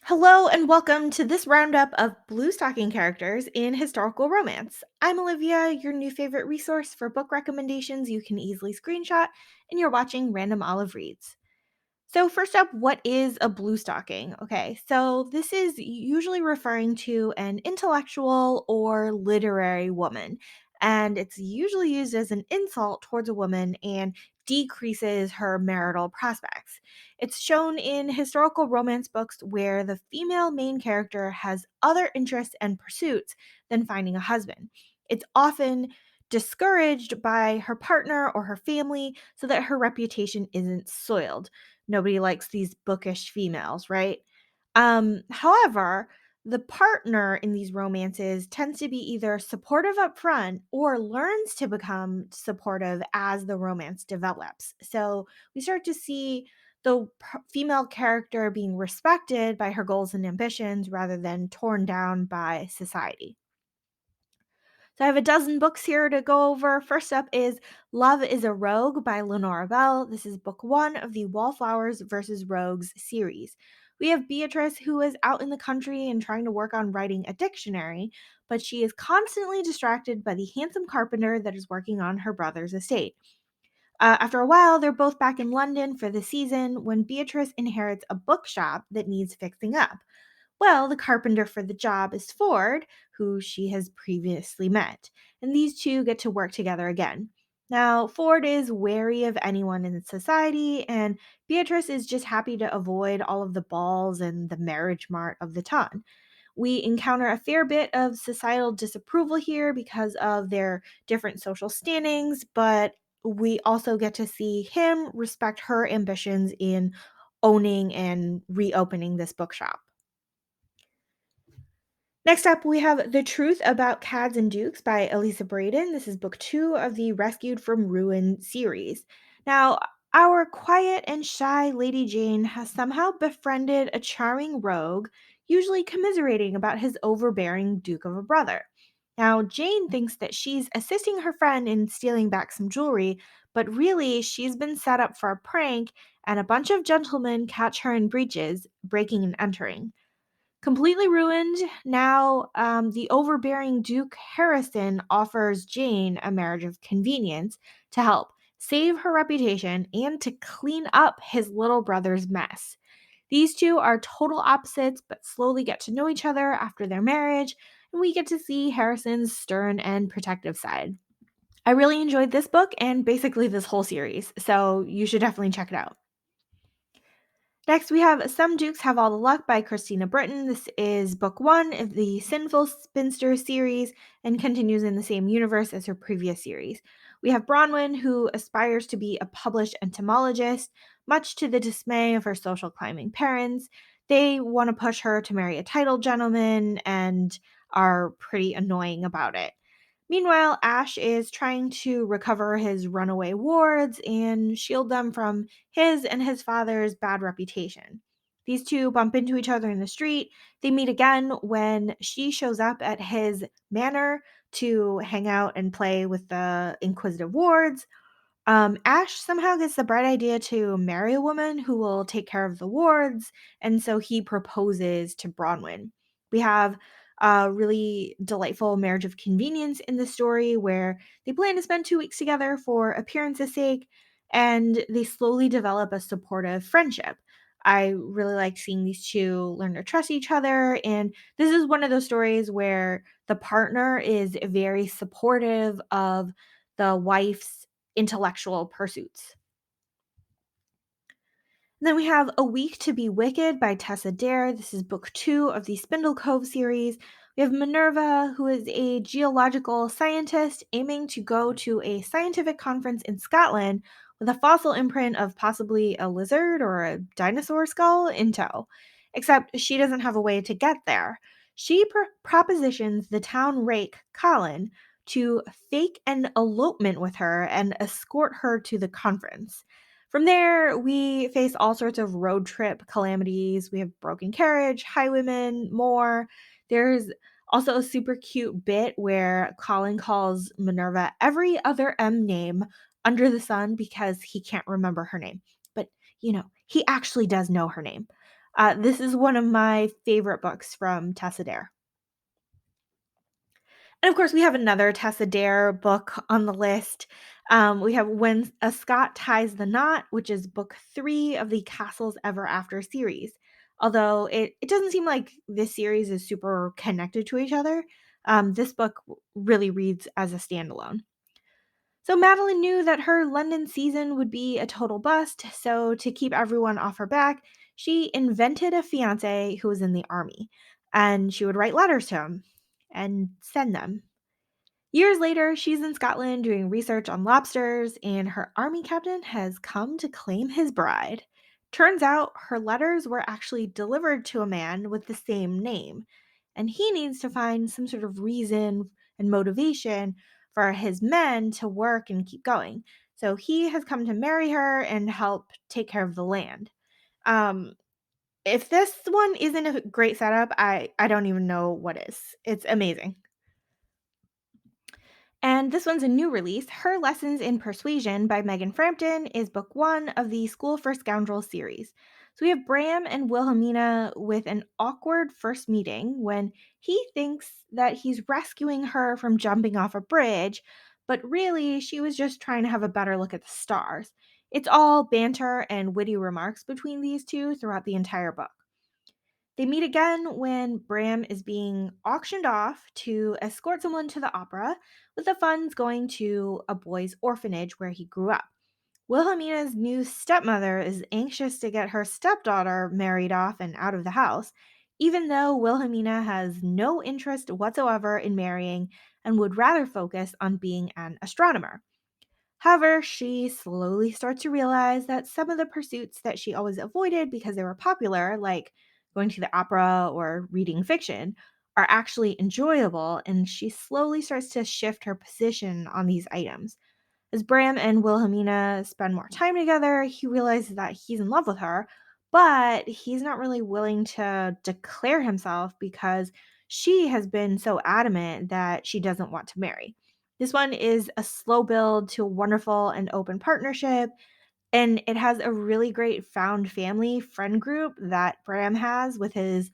Hello and welcome to this roundup of Bluestocking characters in historical romance. I'm Olivia, your new favorite resource for book recommendations you can easily screenshot, and you're watching Random Olive Reads. So, first up, what is a bluestocking? Okay, so this is usually referring to an intellectual or literary woman, and it's usually used as an insult towards a woman and decreases her marital prospects. It's shown in historical romance books where the female main character has other interests and pursuits than finding a husband. It's often discouraged by her partner or her family so that her reputation isn't soiled. Nobody likes these bookish females, right? However, the partner in these romances tends to be either supportive up front or learns to become supportive as the romance develops. So we start to see the female character being respected by her goals and ambitions rather than torn down by society. So I have a dozen books here to go over. First up is Love is a Rogue by LENORA Bell. This is book one of the Wallflowers versus Rogues series. We have Beatrice, who is out in the country and trying to work on writing a dictionary, but she is constantly distracted by the handsome carpenter that is working on her brother's estate. After a while, they're both back in London for the season when Beatrice inherits a bookshop that needs fixing up. Well, the carpenter for the job is Ford, who she has previously met, and these two get to work together again. Now, Ford is wary of anyone in society, and Beatrice is just happy to avoid all of the balls and the marriage mart of the ton. We encounter a fair bit of societal disapproval here because of their different social standings, but we also get to see him respect her ambitions in owning and reopening this bookshop. Next up, we have The Truth About Cads and Dukes by ELISA BRADEN. This is book two of the Rescued from Ruin series. Now, our quiet and shy Lady Jane has somehow befriended a charming rogue, usually commiserating about his overbearing Duke of a brother. Now, Jane thinks that she's assisting her friend in stealing back some jewelry, but really, she's been set up for a prank, and a bunch of gentlemen catch her in breaches, breaking and entering. Completely ruined, now the overbearing Duke Harrison offers Jane a marriage of convenience to help save her reputation and to clean up his little brother's mess. These two are total opposites but slowly get to know each other after their marriage, and we get to see Harrison's stern and protective side. I really enjoyed this book and basically this whole series, so you should definitely check it out. Next, we have Some Dukes Have All the Luck by Christina Britton. This is book one of the Synneful Spinsters series and continues in the same universe as her previous series. We have Bronwyn, who aspires to be a published entomologist, much to the dismay of her social climbing parents. They want to push her to marry a titled gentleman and are pretty annoying about it. Meanwhile, Ash is trying to recover his runaway wards and shield them from his and his father's bad reputation. These two bump into each other in the street. They meet again when she shows up at his manor to hang out and play with the inquisitive wards. Ash somehow gets the bright idea to marry a woman who will take care of the wards, and so he proposes to Bronwyn. We have a really delightful marriage of convenience in the story where they plan to spend 2 weeks together for appearance's sake, and they slowly develop a supportive friendship. I really like seeing these two learn to trust each other, and this is one of those stories where the partner is very supportive of the wife's intellectual pursuits. And then we have A Week to Be Wicked by Tessa Dare. This is book two of the Spindle Cove series. We have Minerva, who is a geological scientist aiming to go to a scientific conference in Scotland with a fossil imprint of possibly a lizard or a dinosaur skull in tow. Except she doesn't have a way to get there. She propositions the town rake, Colin, to fake an elopement with her and escort her to the conference. From there, we face all sorts of road trip calamities. We have broken carriage, highwaymen, more. There's also a super cute bit where Colin calls Minerva every other M name under the sun because he can't remember her name. But, he actually does know her name. This is one of my favorite books from Tessa Dare. And of course, we have another Tessa Dare book on the list. We have When a Scot Ties the Knot, which is book 3 of the Castles Ever After series. Although it doesn't seem like this series is super connected to each other, this book really reads as a standalone. So Madeline knew that her London season would be a total bust, so to keep everyone off her back, she invented a fiance who was in the army, and she would write letters to him and send them. Years later, she's in Scotland doing research on lobsters, and her army captain has come to claim his bride. Turns out her letters were actually delivered to a man with the same name, and he needs to find some sort of reason and motivation for his men to work and keep going. So he has come to marry her and help take care of the land. Um, if this one isn't a great setup, I don't even know what is. It's amazing. And this one's a new release. Her Lessons in Persuasion by Megan Frampton is book 1 of the School for Scoundrels series. So we have Bram and Wilhelmina with an awkward first meeting when he thinks that he's rescuing her from jumping off a bridge, but really she was just trying to have a better look at the stars. It's all banter and witty remarks between these two throughout the entire book. They meet again when Bram is being auctioned off to escort someone to the opera, with the funds going to a boys' orphanage where he grew up. Wilhelmina's new stepmother is anxious to get her stepdaughter married off and out of the house, even though Wilhelmina has no interest whatsoever in marrying and would rather focus on being an astronomer. However, she slowly starts to realize that some of the pursuits that she always avoided because they were popular, like going to the opera or reading fiction, are actually enjoyable, and she slowly starts to shift her position on these items. As Bram and Wilhelmina spend more time together, he realizes that he's in love with her, but he's not really willing to declare himself because she has been so adamant that she doesn't want to marry. This one is a slow build to a wonderful and open partnership, and it has a really great found family friend group that Bram has with his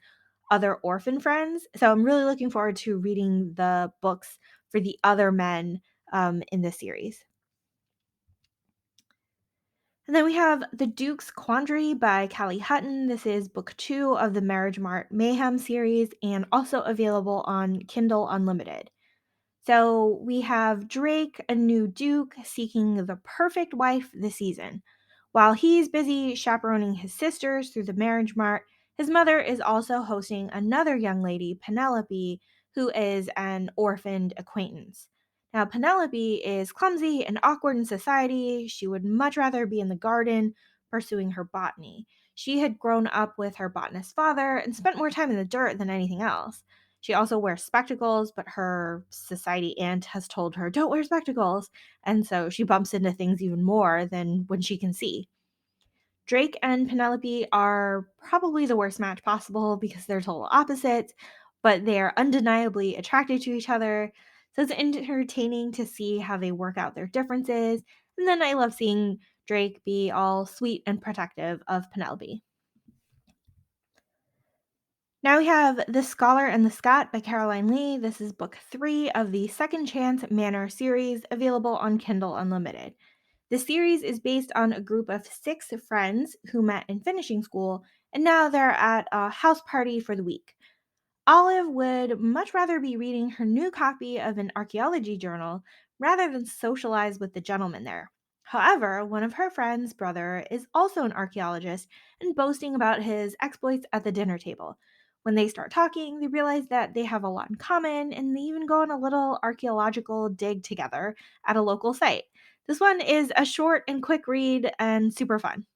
other orphan friends. So I'm really looking forward to reading the books for the other men in this series. And then we have The Duke's Quandary by Callie Hutton. This is book 2 of the Marriage Mart Mayhem series and also available on Kindle Unlimited. So we have Drake, a new duke, seeking the perfect wife this season. While he's busy chaperoning his sisters through the marriage mart, his mother is also hosting another young lady, Penelope, who is an orphaned acquaintance. Now, Penelope is clumsy and awkward in society. She would much rather be in the garden pursuing her botany. She had grown up with her botanist father and spent more time in the dirt than anything else. She also wears spectacles, but her society aunt has told her, don't wear spectacles. And so she bumps into things even more than when she can see. Drake and Penelope are probably the worst match possible because they're total opposites, but they are undeniably attracted to each other. So it's entertaining to see how they work out their differences. And then I love seeing Drake be all sweet and protective of Penelope. Now we have The Scholar and the Scot by Caroline Lee. This is book 3 of the Second Chance Manor series, available on Kindle Unlimited. The series is based on a group of 6 friends who met in finishing school, and now they're at a house party for the week. Olive would much rather be reading her new copy of an archaeology journal rather than socialize with the gentleman there. However, one of her friend's brother is also an archaeologist and boasting about his exploits at the dinner table. When they start talking, they realize that they have a lot in common and they even go on a little archaeological dig together at a local site. This one is a short and quick read and super fun.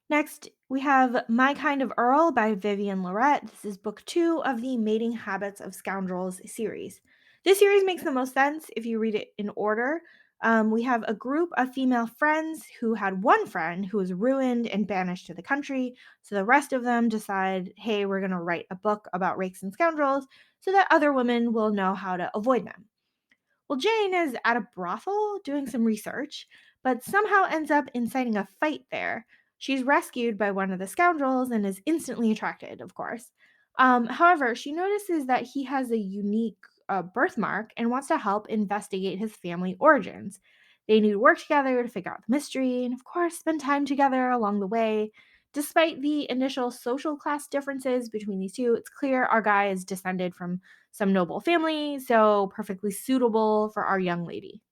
Next, we have My Kind of Earl by VIVIENNE LORRET. This is book 2 of the Mating Habits of Scoundrels series. This series makes the most sense if you read it in order. We have a group of female friends who had one friend who was ruined and banished to the country. So the rest of them decide, hey, we're going to write a book about rakes and scoundrels so that other women will know how to avoid them. Well, Jane is at a brothel doing some research, but somehow ends up inciting a fight there. She's rescued by one of the scoundrels and is instantly attracted, of course. However, she notices that he has a unique birthmark and wants to help investigate his family origins. They need to work together to figure out the mystery and, of course, spend time together along the way. Despite the initial social class differences between these two, it's clear our guy is descended from some noble family, so perfectly suitable for our young lady.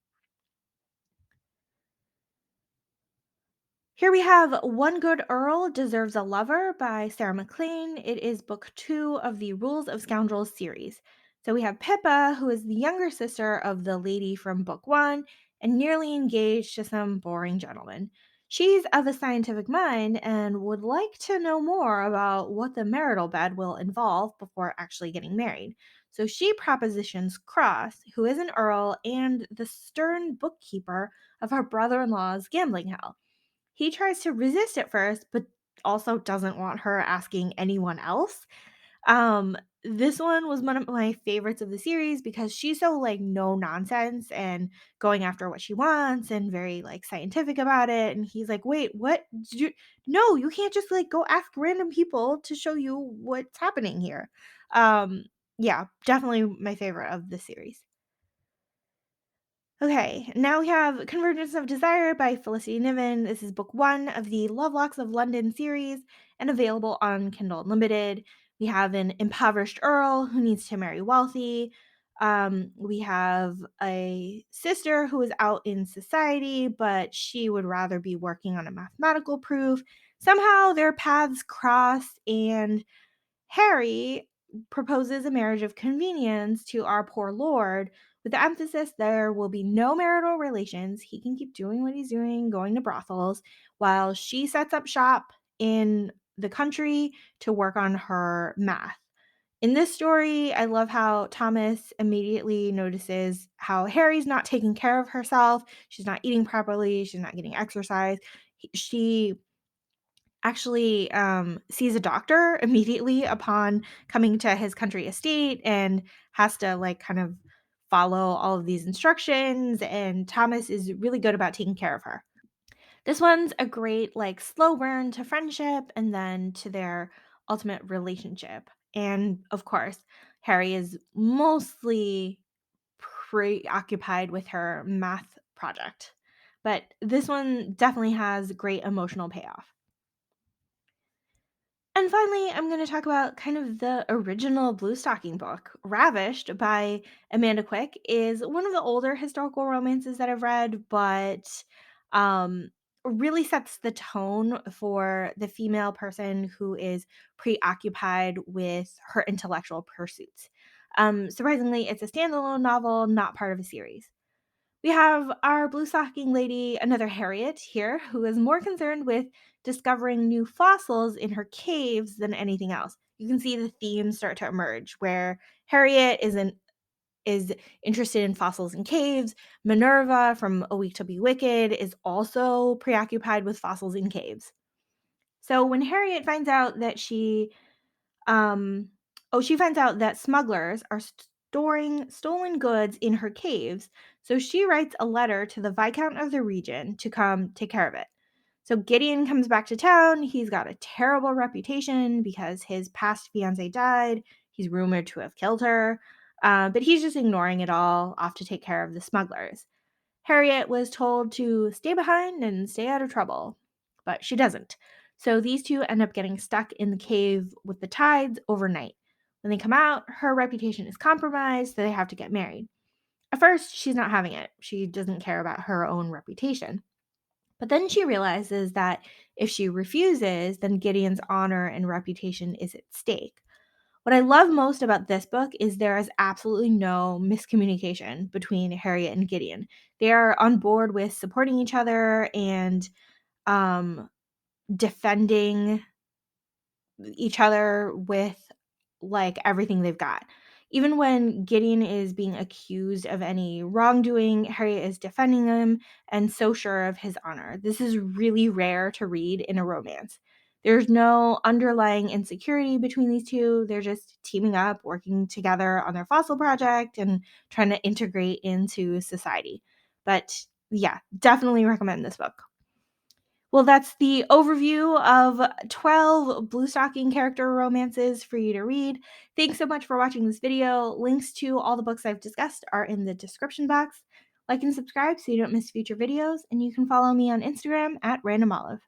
Here we have One Good Earl Deserves a Lover by Sarah MacLean. It is book 2 of the Rules of Scoundrels series. So we have Pippa, who is the younger sister of the lady from book 1 and nearly engaged to some boring gentleman. She's of a scientific mind and would like to know more about what the marital bed will involve before actually getting married. So she propositions Cross, who is an earl and the stern bookkeeper of her brother in law's gambling hell. He tries to resist at first, but also doesn't want her asking anyone else. Um, this one was one of my favorites of the series because she's so like no nonsense and going after what she wants and very like scientific about it. And he's like, "Wait, what? No, you can't just like go ask random people to show you what's happening here." Um, yeah, definitely my favorite of the series. Okay, now we have Convergence of Desire by Felicity Niven. This is book 1 of the Lovelocks of London series and available on Kindle Unlimited. We have an impoverished Earl who needs to marry wealthy. We have a sister who is out in society, but she would rather be working on a mathematical proof. Somehow their paths cross, and Harry proposes a marriage of convenience to our poor lord, with the emphasis there will be no marital relations. He can keep doing what he's doing, going to brothels, while she sets up shop in the country to work on her math. In this story, I love how Thomas immediately notices how Harry's not taking care of herself. She's not eating properly. She's not getting exercise. She actually sees a doctor immediately upon coming to his country estate and has to like kind of follow all of these instructions, and Thomas is really good about taking care of her. This one's a great like slow burn to friendship and then to their ultimate relationship. And of course, Harry is mostly preoccupied with her math project. But this one definitely has great emotional payoff. And finally, I'm going to talk about kind of the original Bluestocking book. Ravished by Amanda Quick is one of the older historical romances that I've read, but um, really sets the tone for the female person who is preoccupied with her intellectual pursuits. Surprisingly, it's a standalone novel, not part of a series. We have our blue stocking lady, another Harriet here, who is more concerned with discovering new fossils in her caves than anything else. You can see the themes start to emerge where Harriet is interested in fossils in caves. Minerva from A Week to Be Wicked is also preoccupied with fossils in caves. So when Harriet finds out that um, she finds out that smugglers are storing stolen goods in her caves, so she writes a letter to the Viscount of the region to come take care of it. So Gideon comes back to town. He's got a terrible reputation because his past fiance died. He's rumored to have killed her, but he's just ignoring it all, off to take care of the smugglers. Harriet was told to stay behind and stay out of trouble, but she doesn't. So these two end up getting stuck in the cave with the tides overnight. When they come out, her reputation is compromised, so they have to get married. At first, she's not having it. She doesn't care about her own reputation. But then she realizes that if she refuses, then Gideon's honor and reputation is at stake. What I love most about this book is there is absolutely no miscommunication between Harriet and Gideon. They are on board with supporting each other and um, defending each other with like everything they've got. Even when Gideon is being accused of any wrongdoing, Harriet is defending him and so sure of his honor. This is really rare to read in a romance. There's no underlying insecurity between these two. They're just teaming up, working together on their fossil project and trying to integrate into society. But yeah, definitely recommend this book. Well, that's the overview of 12 Bluestocking character romances for you to read. Thanks so much for watching this video. Links to all the books I've discussed are in the description box. Like and subscribe so you don't miss future videos, and you can follow me on Instagram at randomolive.